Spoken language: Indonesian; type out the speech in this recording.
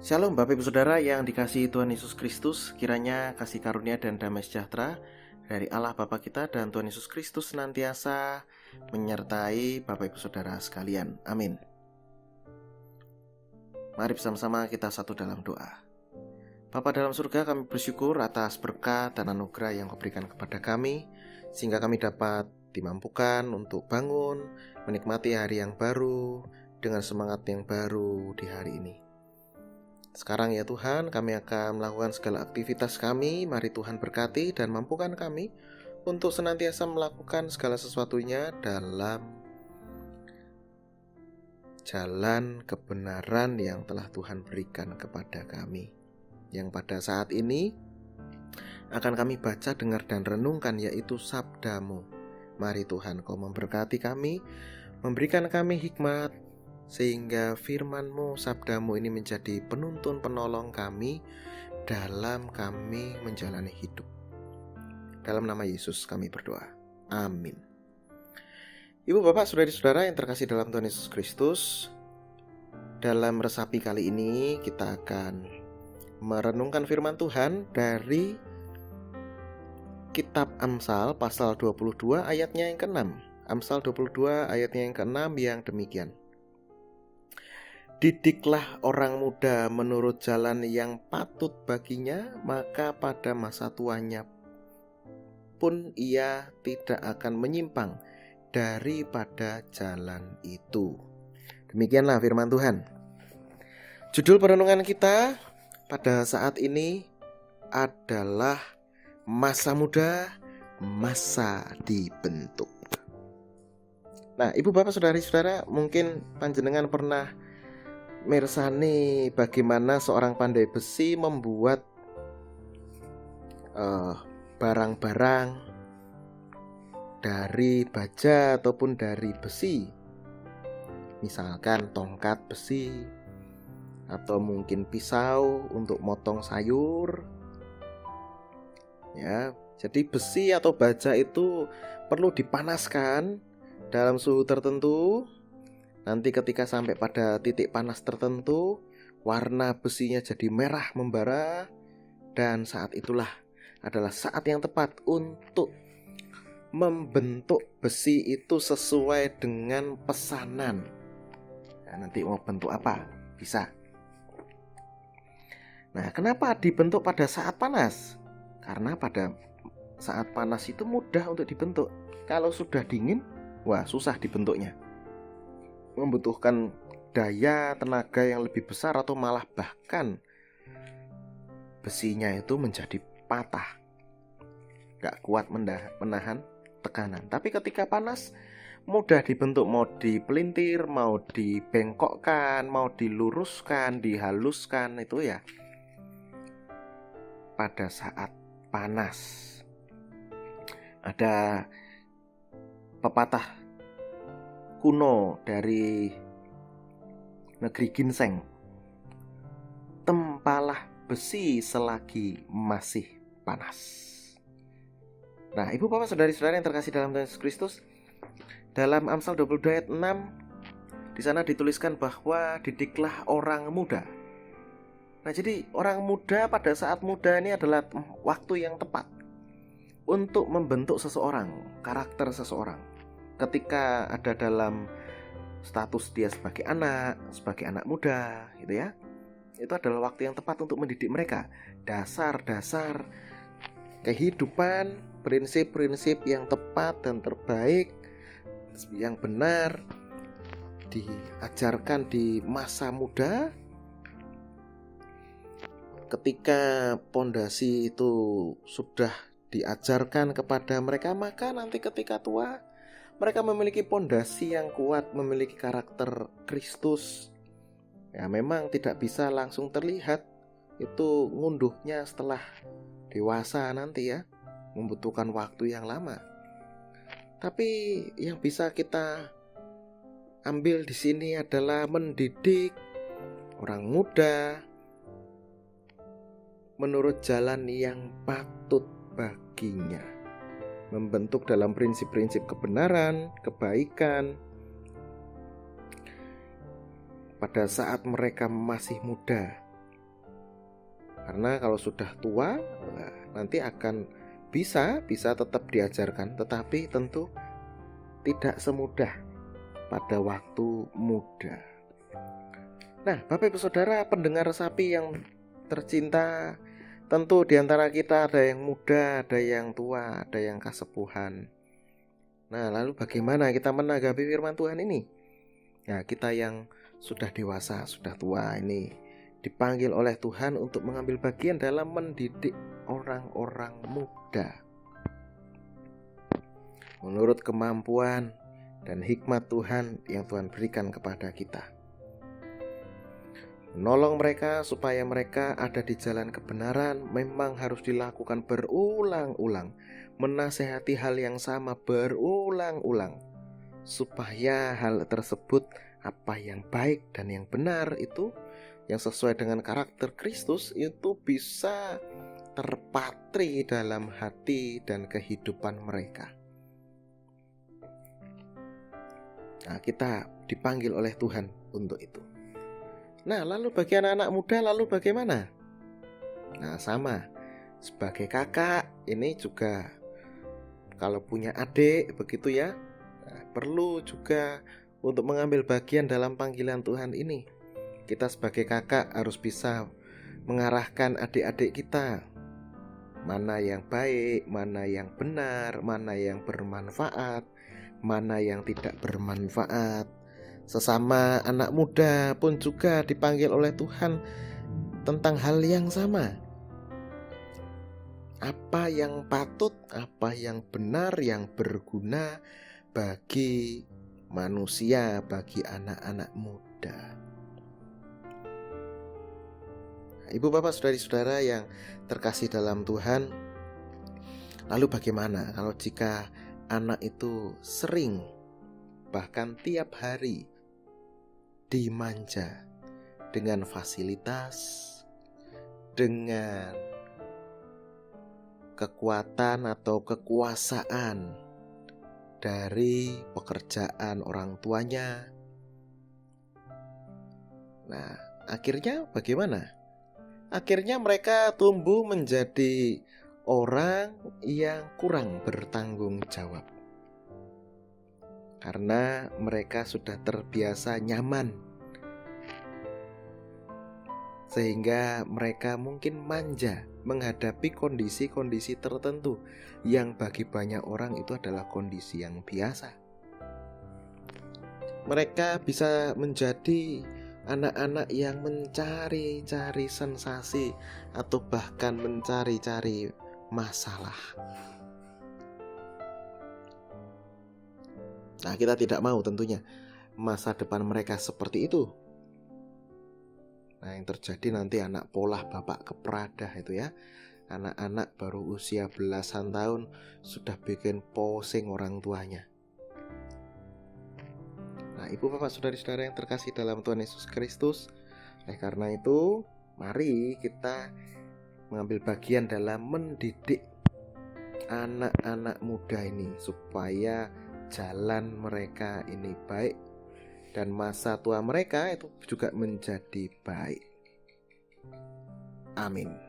Shalom Bapak Ibu Saudara yang dikasihi Tuhan Yesus Kristus, kiranya kasih karunia dan damai sejahtera dari Allah Bapa kita dan Tuhan Yesus Kristus senantiasa menyertai Bapak Ibu Saudara sekalian. Amin. Mari bersama-sama kita satu dalam doa. Bapa dalam surga, kami bersyukur atas berkat dan anugerah yang Kau berikan kepada kami, sehingga kami dapat dimampukan untuk bangun, menikmati hari yang baru dengan semangat yang baru di hari ini. Sekarang ya Tuhan, kami akan melakukan segala aktivitas kami. Mari Tuhan berkati dan mampukan kami untuk senantiasa melakukan segala sesuatunya dalam jalan kebenaran yang telah Tuhan berikan kepada kami, yang pada saat ini akan kami baca, dengar, dan renungkan, yaitu sabda-Mu. Mari Tuhan, Kau memberkati kami, memberikan kami hikmat, sehingga firman-Mu, sabda-Mu ini menjadi penuntun penolong kami dalam kami menjalani hidup. Dalam nama Yesus kami berdoa. Amin. Ibu bapak saudari-saudara yang terkasih dalam Tuhan Yesus Kristus, dalam resapi kali ini kita akan merenungkan firman Tuhan dari kitab Amsal pasal 22 ayatnya yang ke-6. Amsal 22 ayatnya yang ke-6 yang demikian. Didiklah orang muda menurut jalan yang patut baginya, maka pada masa tuanya pun ia tidak akan menyimpang daripada jalan itu. Demikianlah firman Tuhan. Judul perenungan kita pada saat ini adalah masa muda, masa dibentuk. Nah, ibu bapak saudari-saudara, mungkin panjenengan pernah mirsani bagaimana seorang pandai besi membuat barang-barang dari baja ataupun dari besi. Misalkan tongkat besi, atau mungkin pisau untuk motong sayur. Ya, jadi besi atau baja itu perlu dipanaskan dalam suhu tertentu. Nanti ketika sampai pada titik panas tertentu, warna besinya jadi merah membara, dan saat itulah adalah saat yang tepat untuk membentuk besi itu sesuai dengan pesanan. Nah, nanti mau bentuk apa? Bisa. Nah, kenapa dibentuk pada saat panas? Karena pada saat panas itu mudah untuk dibentuk. Kalau sudah dingin, wah susah dibentuknya. Membutuhkan daya tenaga yang lebih besar, atau malah bahkan besinya itu menjadi patah, gak kuat menahan tekanan. Tapi ketika panas mudah dibentuk, mau dipelintir, mau dibengkokkan, mau diluruskan, dihaluskan, itu ya pada saat panas. Ada pepatah kuno dari negeri ginseng, tempalah besi selagi masih panas. Nah, ibu bapak saudari-saudari yang terkasih dalam Tuhan Yesus Kristus, dalam Amsal 22 ayat 6 di sana dituliskan bahwa didiklah orang muda. Nah, jadi orang muda pada saat muda ini adalah waktu yang tepat untuk membentuk seseorang, karakter seseorang. Ketika ada dalam status dia sebagai anak muda gitu ya, itu adalah waktu yang tepat untuk mendidik mereka dasar-dasar kehidupan, prinsip-prinsip yang tepat dan terbaik, yang benar, diajarkan di masa muda. Ketika pondasi itu sudah diajarkan kepada mereka, maka nanti ketika tua mereka memiliki pondasi yang kuat, memiliki karakter Kristus. Ya, memang tidak bisa langsung terlihat, itu ngunduhnya setelah dewasa nanti ya, membutuhkan waktu yang lama. Tapi yang bisa kita ambil di sini adalah mendidik orang muda menurut jalan yang patut baginya, membentuk dalam prinsip-prinsip kebenaran, kebaikan pada saat mereka masih muda. Karena kalau sudah tua, nanti akan bisa tetap diajarkan, tetapi tentu tidak semudah pada waktu muda. Nah, Bapak Ibu Saudara pendengar Resapi yang tercinta, tentu di antara kita ada yang muda, ada yang tua, ada yang kasepuhan. Nah, lalu bagaimana kita menanggapi firman Tuhan ini? Nah, kita yang sudah dewasa, sudah tua ini dipanggil oleh Tuhan untuk mengambil bagian dalam mendidik orang-orang muda menurut kemampuan dan hikmat Tuhan yang Tuhan berikan kepada kita. Menolong mereka supaya mereka ada di jalan kebenaran memang harus dilakukan berulang-ulang. Menasehati hal yang sama berulang-ulang, supaya hal tersebut, apa yang baik dan yang benar itu, yang sesuai dengan karakter Kristus itu bisa terpatri dalam hati dan kehidupan mereka. Nah, kita dipanggil oleh Tuhan untuk itu. Nah, lalu bagi anak-anak muda lalu bagaimana? Nah, sama. Sebagai kakak, ini juga kalau punya adik begitu ya, perlu juga untuk mengambil bagian dalam panggilan Tuhan ini. Kita sebagai kakak harus bisa mengarahkan adik-adik kita, mana yang baik, mana yang benar, mana yang bermanfaat, mana yang tidak bermanfaat. Sesama anak muda pun juga dipanggil oleh Tuhan tentang hal yang sama. Apa yang patut, apa yang benar, yang berguna bagi manusia, bagi anak-anak muda. Ibu bapak saudari-saudara yang terkasih dalam Tuhan, lalu bagaimana kalau jika anak itu sering, bahkan tiap hari dimanja dengan fasilitas, dengan kekuatan atau kekuasaan dari pekerjaan orang tuanya. Nah, akhirnya bagaimana? Akhirnya mereka tumbuh menjadi orang yang kurang bertanggung jawab. Karena mereka sudah terbiasa nyaman, sehingga mereka mungkin manja menghadapi kondisi-kondisi tertentu yang bagi banyak orang itu adalah kondisi yang biasa. Mereka bisa menjadi anak-anak yang mencari-cari sensasi atau bahkan mencari-cari masalah. Nah, kita tidak mau tentunya masa depan mereka seperti itu. Nah, yang terjadi nanti anak polah bapak keperadah itu ya. Anak-anak baru usia belasan tahun sudah bikin pusing orang tuanya. Nah, ibu bapak saudari-saudara yang terkasih dalam Tuhan Yesus Kristus, karena itu mari kita mengambil bagian dalam mendidik anak-anak muda ini supaya jalan mereka ini baik dan masa tua mereka itu juga menjadi baik. Amin.